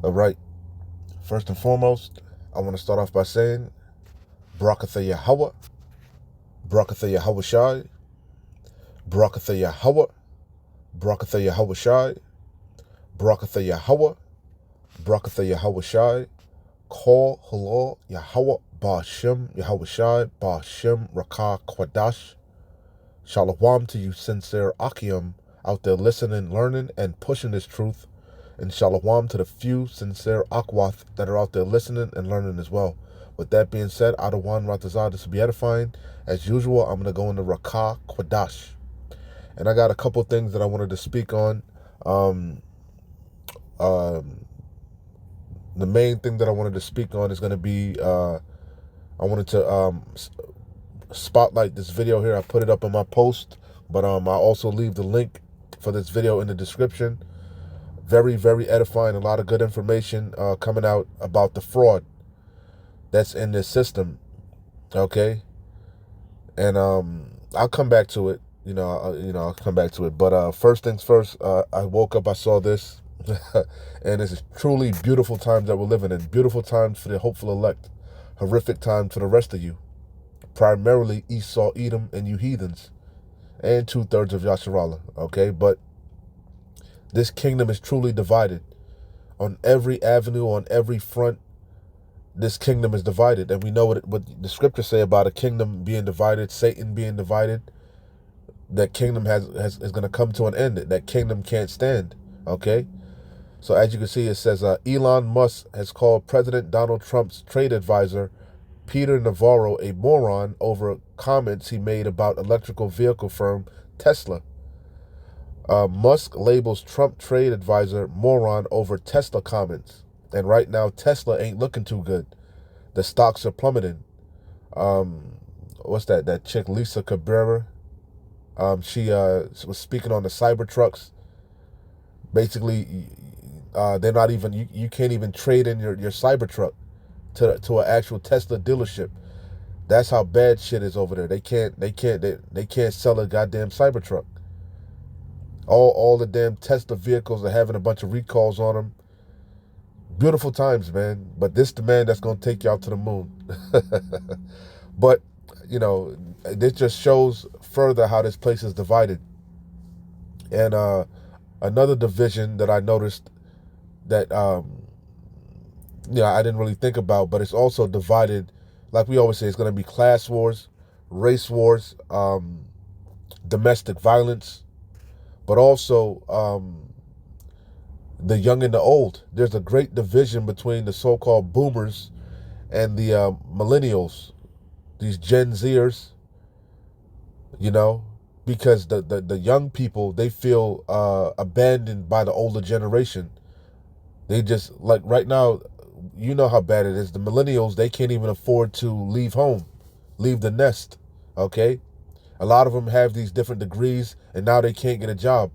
All right. First and foremost, I want to start off by saying, Barakatha Yahweh, Barakatha Yahweh Shai, Barakatha Yahweh, Barakatha Yahweh Shai, Barakatha Yahweh, Barakatha Yahweh Shai, Kol Halal Yahweh Ba'ashem Yahweh Shai Ba'ashem Rakah Kwadash. Shalom to you sincere Akim out there listening, learning, and pushing this truth. And shalom to the few sincere Akwath that are out there listening and learning as well. With that being said, Adawan Ratazah, this will be edifying. As usual, I'm going to go into Rakah Kwadash. And I got a couple things that I wanted to speak on. The main thing that I wanted to speak on is going to be, I wanted to spotlight this video here. I put it up in my post, but I'll also leave the link for this video in the description. Very, very edifying. A lot of good information coming out about the fraud that's in this system. Okay, and I'll come back to it. I'll come back to it. But first things first. I woke up. I saw this, and it's truly beautiful times that we're living in. Beautiful times for the hopeful elect. Horrific times for the rest of you. Primarily Esau, Edom, and you heathens, and 2/3 of Yasharallah. Okay, but this kingdom is truly divided. On every avenue, on every front, this kingdom is divided. And we know what the scriptures say about a kingdom being divided, Satan being divided. That kingdom is going to come to an end. That kingdom can't stand. Okay? So as you can see, it says Elon Musk has called President Donald Trump's trade advisor, Peter Navarro, a moron over comments he made about electrical vehicle firm Tesla. Musk labels Trump trade advisor moron over Tesla comments. And right now, Tesla ain't looking too good. The stocks are plummeting. What's that? That chick, Lisa Cabrera. She was speaking on the Cybertrucks. Basically, they're not even, you can't even trade in your Cybertruck to an actual Tesla dealership. That's how bad shit is over there. They can't sell a goddamn Cybertruck. All the damn Tesla vehicles are having a bunch of recalls on them. Beautiful times, man. But this the man that's going to take you out to the moon. But, this just shows further how this place is divided. And another division that I noticed that, I didn't really think about, but it's also divided, like we always say, it's going to be class wars, race wars, domestic violence, but also the young and the old. There's a great division between the so-called boomers and the millennials, these Gen Zers, because the young people, they feel abandoned by the older generation. They just, like right now, you know how bad it is. The millennials, they can't even afford to leave home, leave the nest, okay? A lot of them have these different degrees, and now they can't get a job.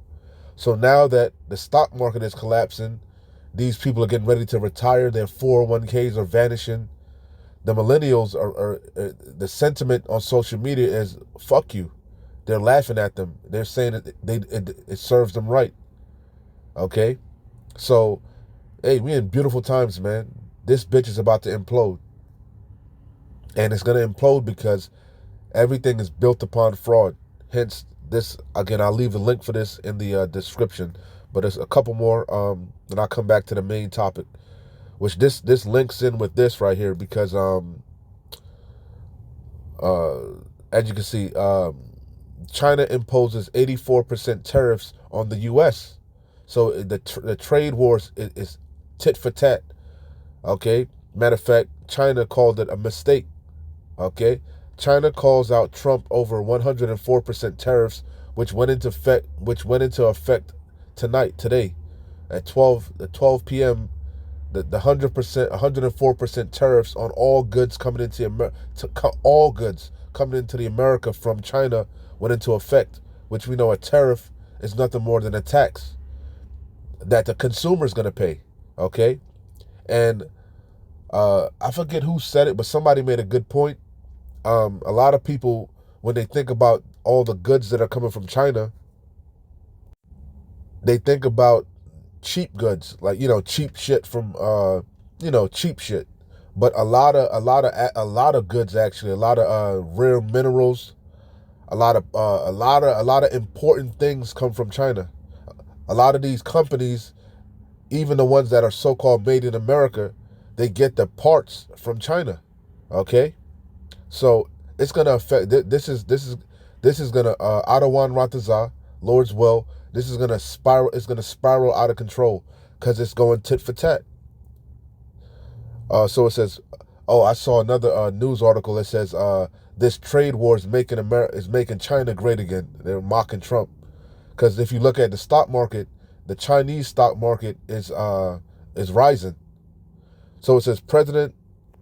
So now that the stock market is collapsing, these people are getting ready to retire. Their 401ks are vanishing. The millennials are the sentiment on social media is, fuck you. They're laughing at them. They're saying that it serves them right. Okay? So, hey, we in beautiful times, man. This bitch is about to implode. And it's going to implode because everything is built upon fraud. Hence, this, again, I'll leave the link for this in the description. But there's a couple more, and I'll come back to the main topic, which this links in with this right here because, as you can see, China imposes 84% tariffs on the U.S. So the trade wars is tit for tat. Okay? Matter of fact, China called it a mistake. Okay? China calls out Trump over 104% tariffs, which went into effect today, at 12 p.m. The 104% tariffs on all goods coming into all goods coming into the America from China went into effect, which we know a tariff is nothing more than a tax that the consumer is going to pay. Okay, and I forget who said it, but somebody made a good point. A lot of people, when they think about all the goods that are coming from China, they think about cheap goods, like, cheap shit from cheap shit. But a lot of goods, actually, a lot of rare minerals, a lot of important things come from China. A lot of these companies, even the ones that are so-called made in America, they get the parts from China. Okay? So it's gonna affect. This is gonna Adawan Rataza, Lord's will. This is gonna spiral. It's gonna spiral out of control because it's going tit for tat. So it says, oh, I saw another news article that says this trade war is making China great again. They're mocking Trump because if you look at the stock market, the Chinese stock market is rising. So it says president,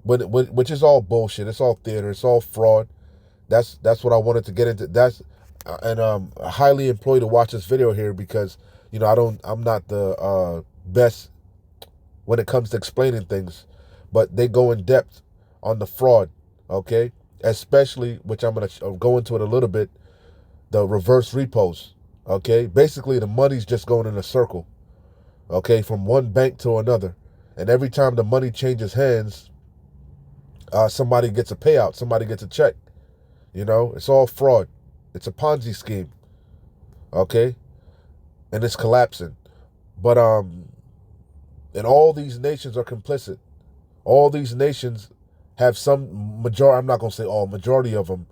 which is all bullshit. It's all theater. It's all fraud. That's what I wanted to get into. That's and I highly employ to watch this video here because I'm not the best when it comes to explaining things, but they go in depth on the fraud. Okay, especially, which I'm gonna go into it a little bit, the reverse repos. Okay, basically the money's just going in a circle. Okay, from one bank to another, and every time the money changes hands, somebody gets a payout, somebody gets a check. It's all fraud. It's a Ponzi scheme. Okay? And it's collapsing. But and all these nations are complicit. All these nations have some majority, I'm not going to say all, majority of them.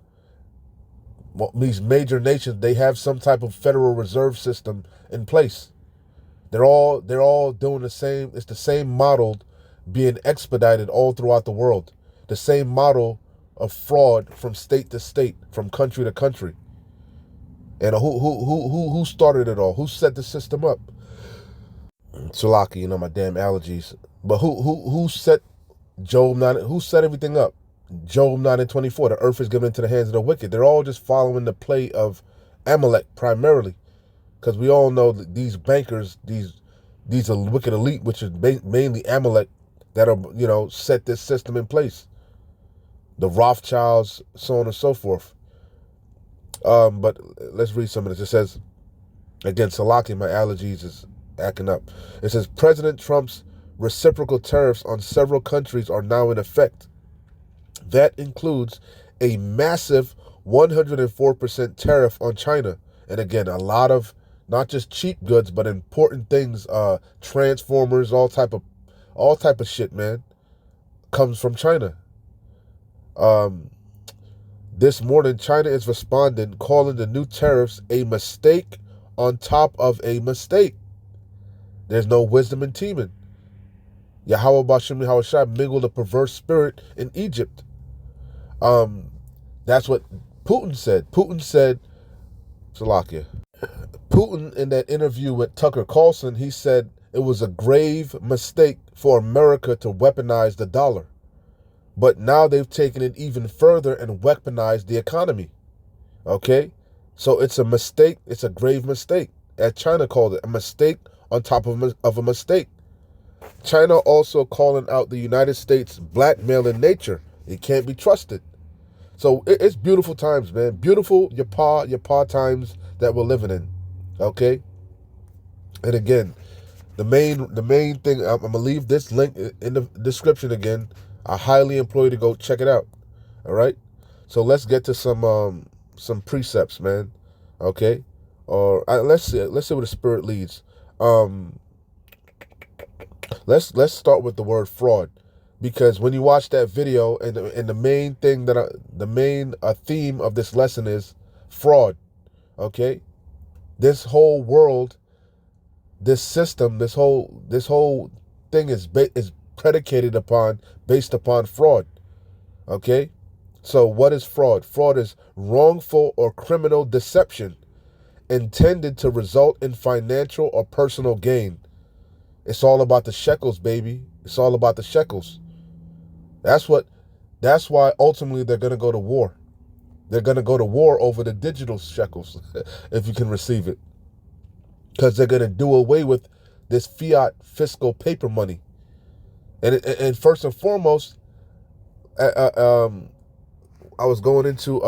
These major nations, they have some type of Federal Reserve System in place. They're all doing the same. It's the same model being expedited all throughout the world. The same model of fraud from state to state, from country to country. And who started it all? Who set the system up? Salaki, my damn allergies. But who set Job 9? Who set everything up? Job 9:24. The earth is given into the hands of the wicked. They're all just following the play of Amalek primarily, because we all know that these bankers, these are wicked elite, which is mainly Amalek, that are set this system in place. The Rothschilds, so on and so forth. But let's read some of this. It says, again, Salaki, my allergies is acting up. It says, President Trump's reciprocal tariffs on several countries are now in effect. That includes a massive 104% tariff on China. And again, a lot of not just cheap goods, but important things, transformers, all type of shit, man, comes from China. This morning, China is responding, calling the new tariffs a mistake on top of a mistake. There's no wisdom in teaming. Yahweh Bashim Yahushua mingled a perverse spirit in Egypt. That's what Putin said. Putin said, Salakia. Putin, in that interview with Tucker Carlson, he said it was a grave mistake for America to weaponize the dollar. But now they've taken it even further and weaponized the economy. Okay? So it's a mistake. It's a grave mistake. As China called it, a mistake on top of a mistake. China also calling out the United States blackmail in nature. It can't be trusted. So it's beautiful times, man. Beautiful Yapa times that we're living in. Okay? And again, the main thing, I'm going to leave this link in the description again. I highly implore you to go check it out. All right? So let's get to some precepts, man. Okay? Or let's see where the spirit leads. Let's start with the word fraud, because when you watch that video, and the main thing the main theme of this lesson is fraud. Okay? This whole world, this system, this whole thing is predicated upon, based upon fraud. Okay? So what is fraud? Fraud is wrongful or criminal deception intended to result in financial or personal gain. It's all about the shekels, baby. It's all about the shekels. That's why ultimately they're going to go to war. They're going to go to war over the digital shekels, if you can receive it. Because they're going to do away with this fiat fiscal paper money. And first and foremost, I was going into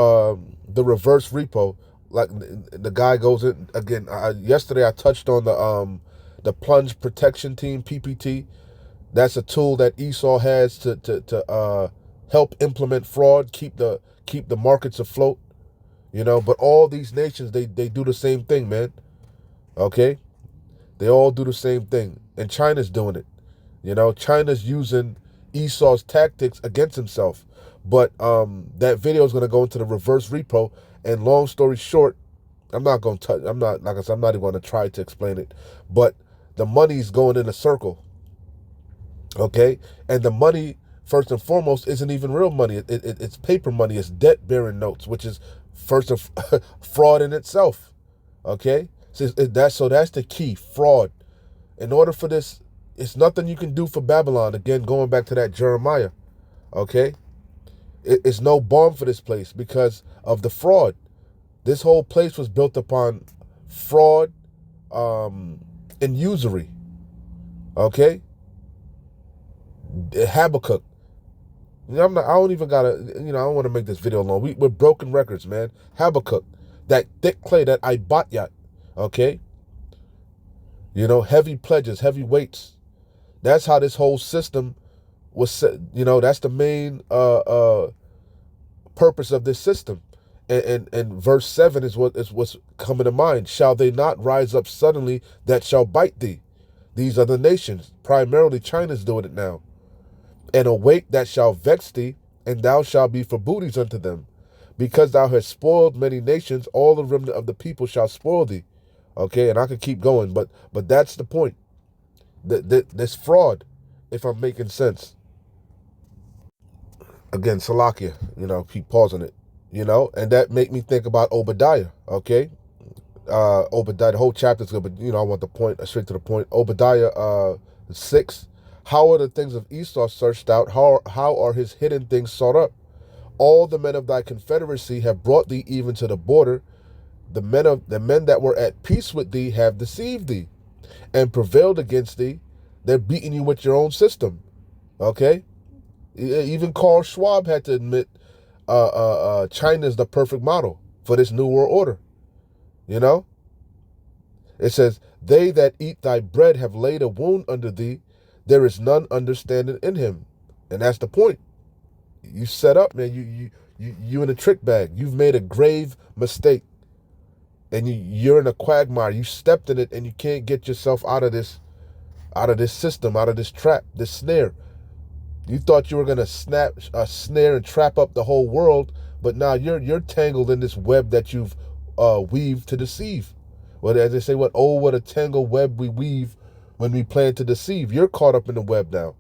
the reverse repo. Like the guy goes in again. Yesterday I touched on the plunge protection team, PPT. That's a tool that Esau has to help implement fraud, keep the markets afloat. But all these nations, they do the same thing, man. Okay, they all do the same thing, and China's doing it. China's using Esau's tactics against himself. But that video is going to go into the reverse repo. And long story short, I'm not going to touch. I'm not, like I said, I'm not even going to try to explain it. But the money's going in a circle. Okay, and the money, first and foremost, isn't even real money. It's paper money. It's debt-bearing notes, which is first of fraud in itself. Okay, so that's the key, fraud. In order for this, it's nothing you can do for Babylon. Again, going back to that Jeremiah. Okay, it's no balm for this place because of the fraud. This whole place was built upon fraud, and usury. Okay, Habakkuk. I don't even gotta. I don't want to make this video long. We're broken records, man. Habakkuk, that thick clay, that Ibatyat. Okay, heavy pledges, heavy weights. That's how this whole system was set. That's the main purpose of this system. And verse 7 is what's coming to mind. Shall they not rise up suddenly that shall bite thee? These are the nations. Primarily China's doing it now. And awake that shall vex thee, and thou shalt be for booties unto them. Because thou hast spoiled many nations, all the remnant of the people shall spoil thee. Okay, and I could keep going, but that's the point. This fraud, if I'm making sense. Again, Salakia, keep pausing it. And that make me think about Obadiah. Okay, Obadiah, the whole chapter's good, but I want the point, straight to the point. Obadiah 6. How are the things of Esau searched out? How are his hidden things sought up? All the men of thy confederacy have brought thee even to the border. The men that were at peace with thee have deceived thee and prevailed against thee. They're beating you with your own system. Okay? Even Carl Schwab had to admit China is the perfect model for this new world order. It says, they that eat thy bread have laid a wound under thee. There is none understanding in him. And that's the point. You set up, man. You in a trick bag. You've made a grave mistake. And you're in a quagmire. You stepped in it and you can't get yourself out of this system, out of this trap, this snare. You thought you were gonna snare and trap up the whole world, but now you're tangled in this web that you've weaved to deceive. Well, as they say, what a tangled web we weave when we plan to deceive. You're caught up in the web now.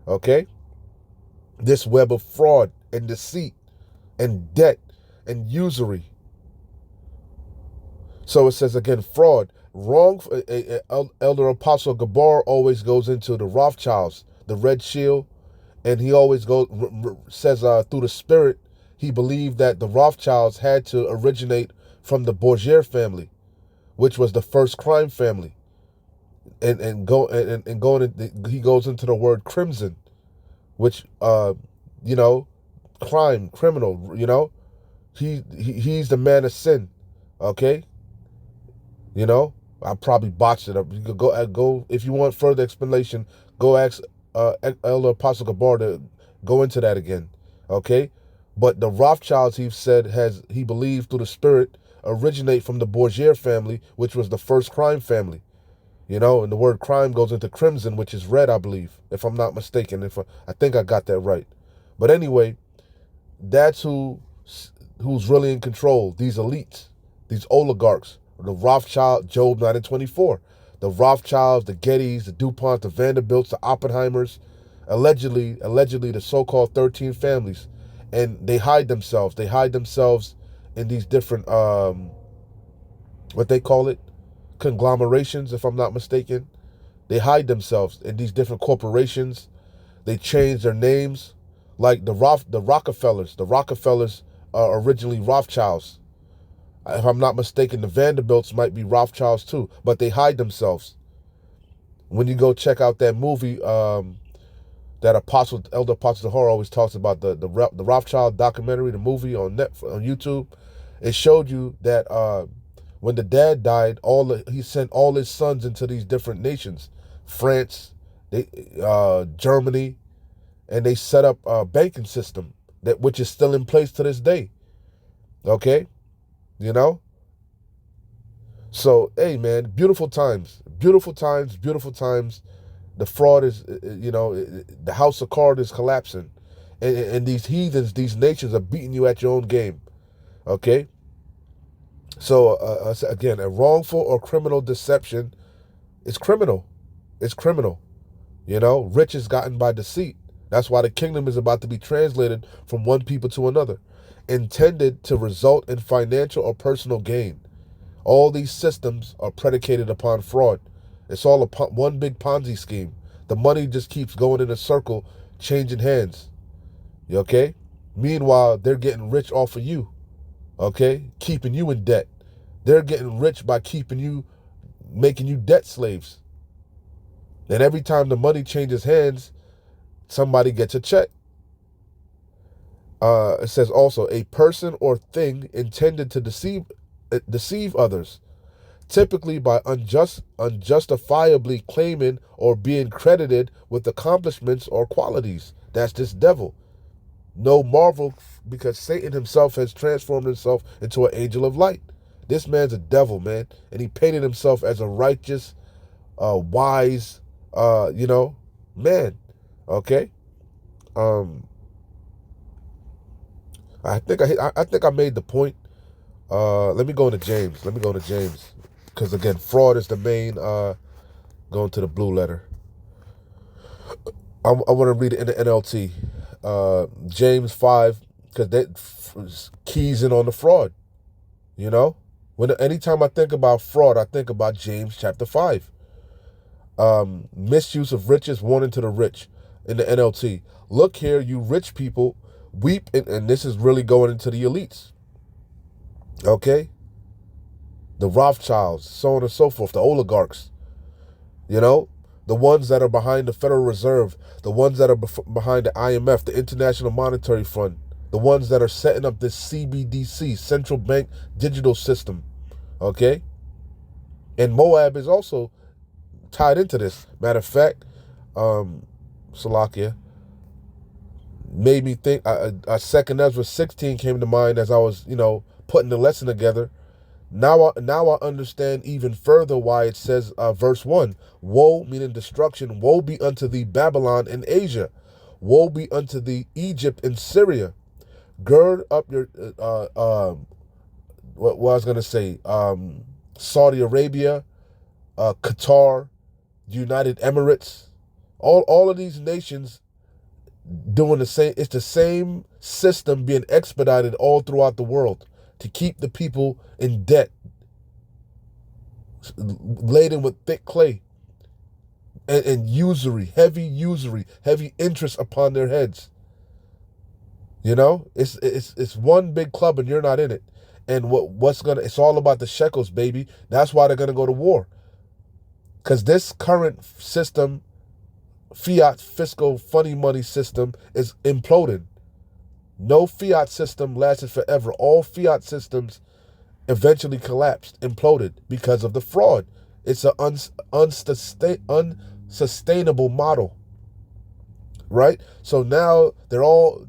Okay? This web of fraud and deceit and debt and usury. So it says again, fraud. Wrong. Elder Apostle Gabar always goes into the Rothschilds, the Red Shield, and he always says through the Spirit, he believed that the Rothschilds had to originate from the Borgia family, which was the first crime family. He goes into the word crimson, which crime, criminal. He's the man of sin. Okay. I probably botched it up. You could go if you want further explanation. Go ask Elder Apostle Gabar to go into that again. Okay, but the Rothschilds, he believed through the Spirit, originate from the Borgia family, which was the first crime family. And the word crime goes into crimson, which is red, I believe, if I'm not mistaken. I think I got that right. But anyway, that's who's really in control. These elites, these oligarchs. The Rothschild, Job 9:24. The Rothschilds, the Gettys, the DuPonts, the Vanderbilts, the Oppenheimers, allegedly the so-called 13 families. And they hide themselves. They hide themselves in these different, what they call it, conglomerations, if I'm not mistaken. They hide themselves in these different corporations. They change their names. Like the Rockefellers. The Rockefellers are originally Rothschilds. If I'm not mistaken, the Vanderbilts might be Rothschilds too, but they hide themselves. When you go check out that movie, that Elder Apostle Horror always talks about, the Rothschild documentary, the movie on YouTube, it showed you that When the dad died, he sent all his sons into these different nations, France, Germany, and they set up a banking system which is still in place to this day. Okay, you know. So hey, man, beautiful times, beautiful times, beautiful times. The fraud is, the house of cards is collapsing, and these heathens, these nations are beating you at your own game. Okay. So again, a wrongful or criminal deception is criminal. It's criminal. Riches gotten by deceit. That's why the kingdom is about to be translated from one people to another, intended to result in financial or personal gain. All these systems are predicated upon fraud. It's all one big Ponzi scheme. The money just keeps going in a circle, changing hands. You okay? Meanwhile, they're getting rich off of you. Okay? Keeping you in debt. They're getting rich by making you debt slaves. And every time the money changes hands, somebody gets a check. It says also a person or thing intended to deceive others, typically by unjustifiably claiming or being credited with accomplishments or qualities. That's this devil. No marvel, because Satan himself has transformed himself into an angel of light. This man's a devil, man, and he painted himself as a righteous, wise, man. Okay. I think I made the point. Let me go into James. Because again, fraud is the main. Going to the blue letter. I want to read it in the NLT. James 5, because that keys in on the fraud. Anytime I think about fraud, I think about James chapter 5. Misuse of riches, warning to the rich in the NLT. Look here, you rich people, weep, and this is really going into the elites. Okay? The Rothschilds, so on and so forth, the oligarchs. The ones that are behind the Federal Reserve, the ones that are behind the IMF, the International Monetary Fund, the ones that are setting up this CBDC, Central Bank Digital System. Okay? And Moab is also tied into this. Matter of fact, Salakia made me think, a second Ezra 16 came to mind as I was, putting the lesson together. Now I understand even further why it says, verse 1, woe, meaning destruction, woe be unto thee Babylon in Asia, woe be unto thee Egypt and Syria. Gird up your, what I was going to say, Saudi Arabia, Qatar, United Emirates, all of these nations doing the same. It's the same system being expedited all throughout the world to keep the people in debt, laden with thick clay and usury, heavy interest upon their heads. It's one big club and you're not in it. And it's all about the shekels, baby. That's why they're gonna go to war. Because this current system, fiat fiscal funny money system, is imploding. No fiat system lasted forever. All fiat systems eventually collapsed, imploded because of the fraud. It's an unsustainable model, right? So now they're all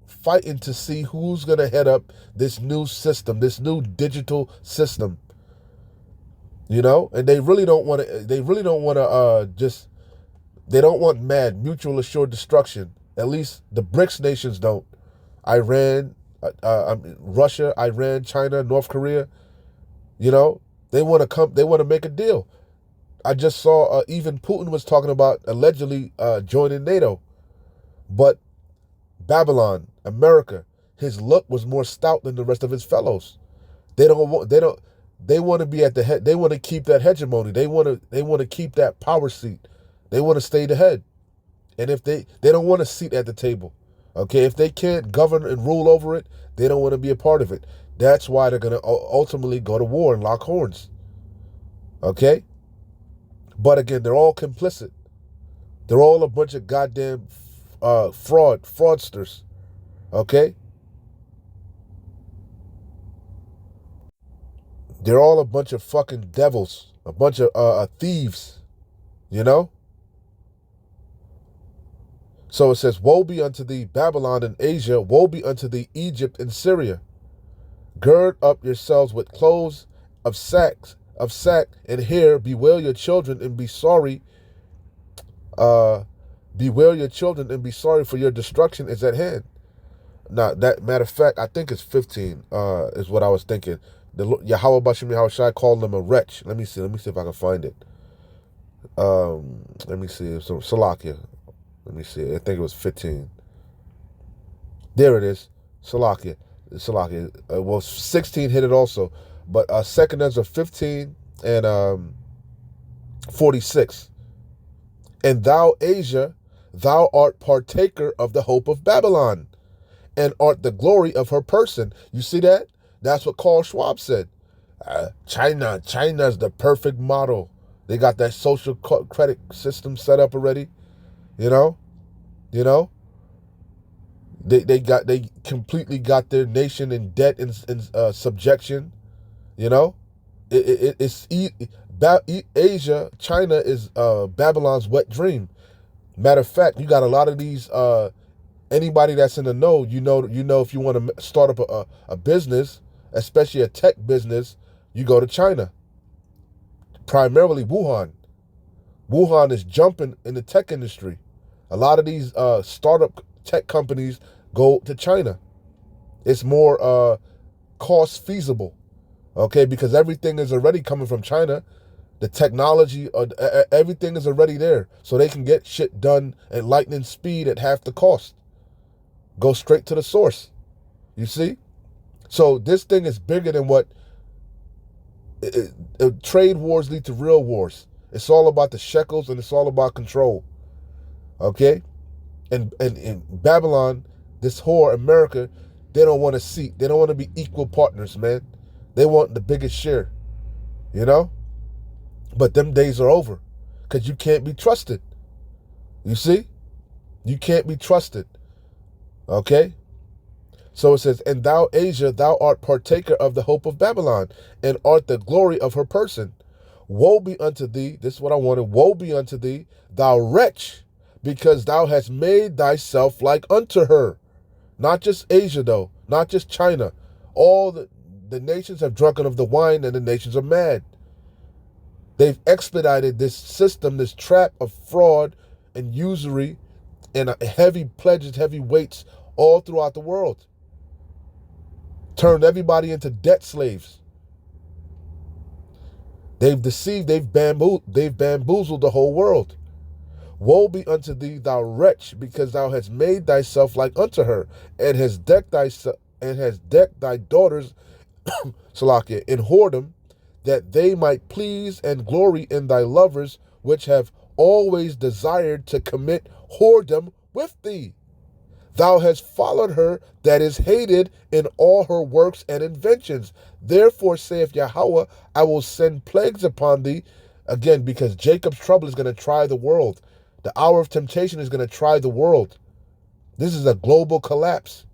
fighting to see who's going to head up this new system, this new digital system. And they really don't want to. They really don't want to. They don't want mutual assured destruction. At least the BRICS nations don't. Iran, Russia, Iran, China, North Korea. They want to come. They want to make a deal. I just saw even Putin was talking about allegedly joining NATO, but Babylon, America, his look was more stout than the rest of his fellows. They want to be at the head. They want to keep that hegemony. They want to keep that power seat. They want to stay the head. And if they don't want a seat at the table. Okay, if they can't govern and rule over it, they don't want to be a part of it. That's why they're going to ultimately go to war and lock horns. Okay? But again, they're all complicit. They're all a bunch of goddamn fraudsters. Okay? They're all a bunch of fucking devils, a bunch of thieves, you know? So it says, woe be unto thee, Babylon and Asia, woe be unto thee, Egypt and Syria. Gird up yourselves with clothes of sack, and hair, bewail your children and be sorry. Bewail your children and be sorry, for your destruction is at hand. Now, that matter of fact, I think it's 15, is what I was thinking. Yahweh Bashim Yahushai called them a wretch. Let me see if I can find it. Let me see. So Salakia. Let me see. I think it was 15. There it is. Salakia. Well, 16 hit it also. But second Ezra 15 and 46. And thou, Asia, thou art partaker of the hope of Babylon, and art the glory of her person. You see that? That's what Carl Schwab said. China's the perfect model. They got that social credit system set up already. You know. They completely got their nation in debt and subjection. You know, Asia, China is Babylon's wet dream. Matter of fact, you got a lot of these. Anybody that's in the know, you know, if you want to start up a business, especially a tech business, you go to China. Primarily Wuhan. Wuhan is jumping in the tech industry. A lot of these startup tech companies go to China. It's more cost feasible, okay? Because everything is already coming from China. The technology, everything is already there. So they can get shit done at lightning speed at half the cost. Go straight to the source. You see? So this thing is bigger than what trade wars lead to real wars. It's all about the shekels and it's all about control. Okay? And in Babylon, this whore, America, they don't want a seat. They don't want to be equal partners, man. They want the biggest share. You know? But them days are over. Because you can't be trusted. You see? You can't be trusted. Okay? So it says, and thou, Asia, thou art partaker of the hope of Babylon, and art the glory of her person. Woe be unto thee, this is what I wanted, woe be unto thee, thou wretch, because thou hast made thyself like unto her. Not just Asia, though, not just China. All the nations have drunken of the wine, and the nations are mad. They've expedited this system, this trap of fraud and usury and heavy pledges, heavy weights all throughout the world. Turned everybody into debt slaves. They've deceived, they've bamboozled the whole world. Woe be unto thee, thou wretch, because thou hast made thyself like unto her, and hast decked thy daughters, Salakia, in whoredom, that they might please and glory in thy lovers, which have always desired to commit whoredom with thee. Thou hast followed her that is hated in all her works and inventions. Therefore saith Yahweh, I will send plagues upon thee. Again, because Jacob's trouble is going to try the world. The hour of temptation is going to try the world. This is a global collapse.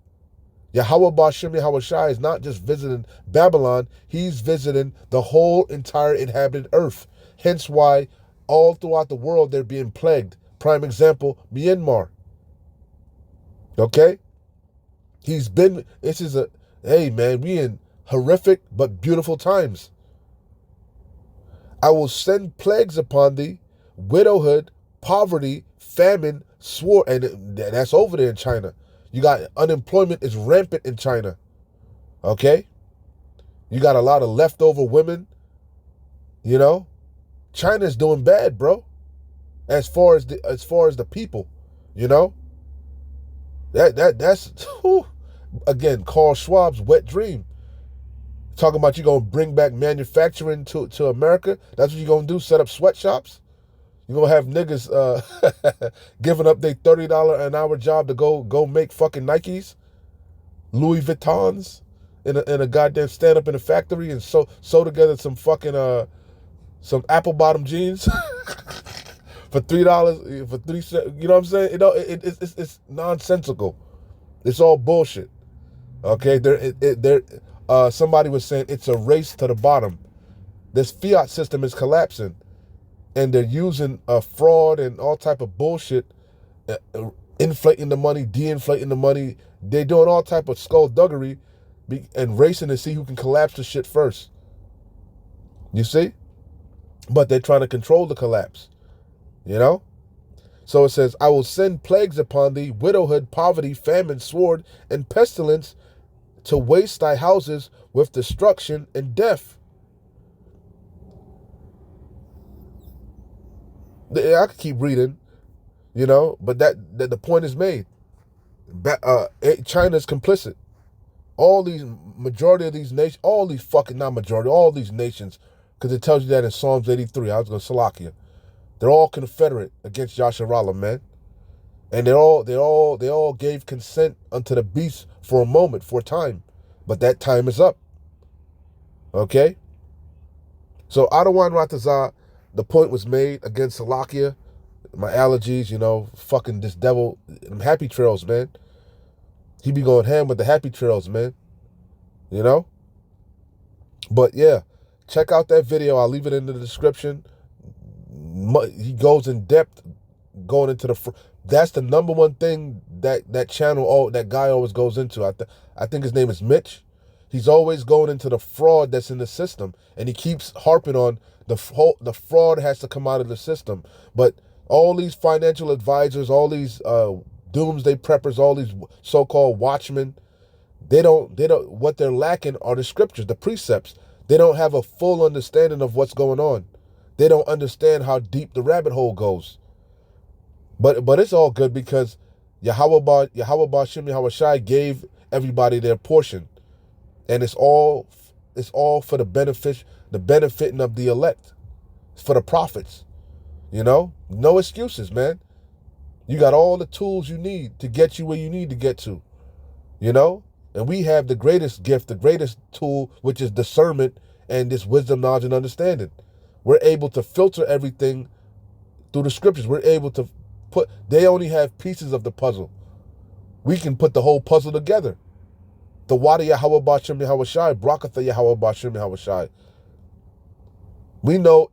Yahweh Bashim Yahushai is not just visiting Babylon, he's visiting the whole entire inhabited earth. Hence why all throughout the world they're being plagued. Prime example, Myanmar. Okay? Hey man, we in horrific but beautiful times. I will send plagues upon thee, widowhood, poverty, famine, sword, and that's over there in China. You got unemployment is rampant in China. Okay? You got a lot of leftover women. You know? China's doing bad, bro. As far as the people, you know? That's whew, again, Carl Schwab's wet dream. Talking about you gonna bring back manufacturing to America. That's what you gonna do, set up sweatshops? You're gonna have niggas giving up their $30 an hour job to go make fucking Nikes, Louis Vuittons in a goddamn stand up in a factory and sew together some fucking some apple bottom jeans for $3 for 3 cents. You know what I'm saying? You know, it's nonsensical. It's all bullshit. Okay, they're somebody was saying it's a race to the bottom. This fiat system is collapsing, and they're using fraud and all type of bullshit, inflating the money, de-inflating the money. They're doing all type of skullduggery and racing to see who can collapse the shit first. You see? But they're trying to control the collapse. You know? So it says, I will send plagues upon thee, widowhood, poverty, famine, sword, and pestilence, to waste thy houses with destruction and death. I could keep reading, you know, but that the point is made. China's complicit. Majority of these nations, all these nations, because it tells you that in Psalms 83. I was going to Salakia. They're all confederate against Yasharallah, man. And they all gave consent unto the beast for a moment, for a time. But that time is up. Okay? So Adawan Ratazah, the point was made against Salakia. My allergies, you know, fucking this devil, happy trails, man. He be going ham with the happy trails, man. You know? But yeah, check out that video. I'll leave it in the description. He goes in depth going into that's the number one thing that channel, that guy always goes into. I think his name is Mitch. He's always going into the fraud that's in the system, and he keeps harping on the fraud has to come out of the system. But all these financial advisors, all these doomsday preppers, all these so-called watchmen, they don't what they're lacking are the scriptures, the precepts. They don't have a full understanding of what's going on. They don't understand how deep the rabbit hole goes. But it's all good because Yahweh Ba'Shem Yahweh Shai gave everybody their portion. And it's all for the benefiting of the elect. It's for the prophets. You know? No excuses, man. You got all the tools you need to get you where you need to get to. You know? And we have the greatest gift, the greatest tool, which is discernment and this wisdom, knowledge, and understanding. We're able to filter everything through the scriptures. We're able to they only have pieces of the puzzle. We can put the whole puzzle together. The Wada Yahweh Ba'Shem Yahweh Shai, Brakatha Yahweh Ba'Shem Yahweh Shai. We know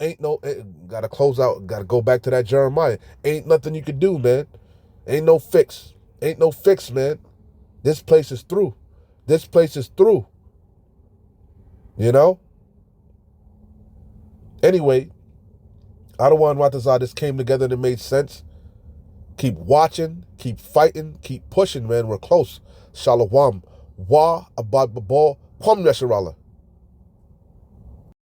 gotta close out, gotta go back to that Jeremiah. Ain't nothing you can do, man. Ain't no fix. Ain't no fix, man. This place is through. This place is through. You know? Anyway, Adawan Ratazah, this came together and it made sense. Keep watching, keep fighting, keep pushing, man. We're close. Shalom. Wa abad babal. Pum Yasharallah.